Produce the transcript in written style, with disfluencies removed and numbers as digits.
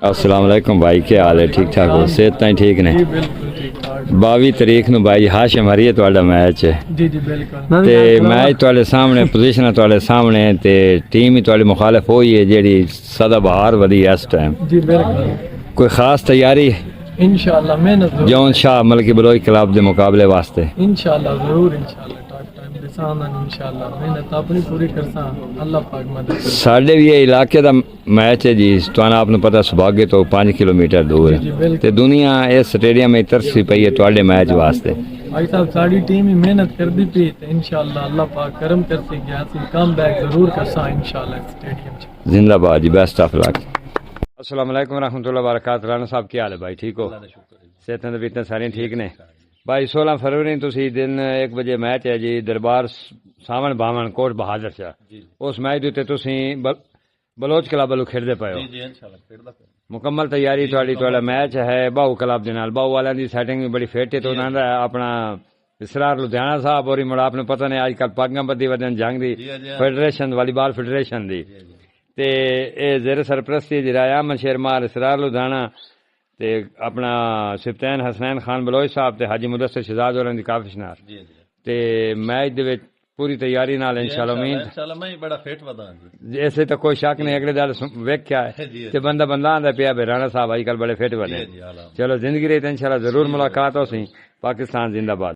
السلام علیکم بھائی، کیا حال ہے؟ ٹھیک ٹھاک ہو؟ صحت تائیں ٹھیک نے؟ جی بالکل ٹھیک ٹھاک 22 تاریخ نو بھائی ہاشم ہریے تہاڈا میچ ہے جی بالکل تے میچ تواڈے سامنے، پوزیشن تواڈے سامنے تے ٹیم ہی تواڈی مخالف ہوئی ہے جیڑی سدا بہار ودی اس ٹائم جی بالکل کوئی خاص تیاری انشاءاللہ محنت ضرور جون شاہ ملکی بلوچ کلب دے مقابلے واسطے؟ انشاءاللہ ضرور انشاءاللہ ٹائم دسانا انشاءاللہ محنت اپنی پوری کرساں اللہ پاک مدد ساڈے بھی یہ علاقے دا میچ ہے جی، توانا آپ نے پتہ سباگے تو 5 کلومیٹر دور جی ہے بالکل تے دنیا اس سٹیڈیم میں ترسی پئی ہے تواڈے میچ واسطے۔ بھائی صاحب ساری ٹیم ہی محنت کر دی پی تے انشاءاللہ اللہ پاک کرم کرسی گیا سی کم بیک ضرور کرساں انشاءاللہ اسٹیڈیم چ۔ زندہ باد جی، بیسٹ آف لک۔ السلام علیکم ورحمۃ اللہ وبرکاتہ۔ رانا صاحب کیا حال ہے بھائی؟ ٹھیک ہو؟ صحت تو اتنے سارے ٹھیک نے بھائی؟ 16 فروری تسی دن 1 بجے میچ ہے جی دربار ساون باون کوٹ بہادر شاہ، اس میچ دے تسی بلوچ کلب والوں کھیڈدے پئے ہو؟ جی انشاءاللہ کھیڈدا پیا۔ مکمل تیاری تواڈا میچ ہے باؤ کلب دے نال، باؤ والوں دی سیٹنگ بھی بڑی فٹ ہے تو انہاں دا اپنا اسرار لدھیانہ صاحب اور مڑا آپ نے پتہ نہیں اج کل پاگاں بدی ودن جنگ دی فیڈریشن والی بال فیڈریشن دی تے اے زیر سرپرستی جرایا احمد شیرمار اسرار لدھیانہ تے اپنا سفتین حسنین خان بلوچ صاحب تے حاجی مدثر شہزاد ہوراں دی کافی شناخت تے میچ دے وچ پوری تیاری نال انشاءاللہ امید انشاءاللہ میں بڑا فٹ ودا جی۔ ایسے تو کوئی شک نہیں، اگلے دل ویکھیا ہے تے بندہ آندا پیا بے رانا صاحب اج کل بڑے فٹ بنے۔ چلو زندگی رہی تے انشاءاللہ ضرور ملاقات ہو سی۔ پاکستان زندہ باد۔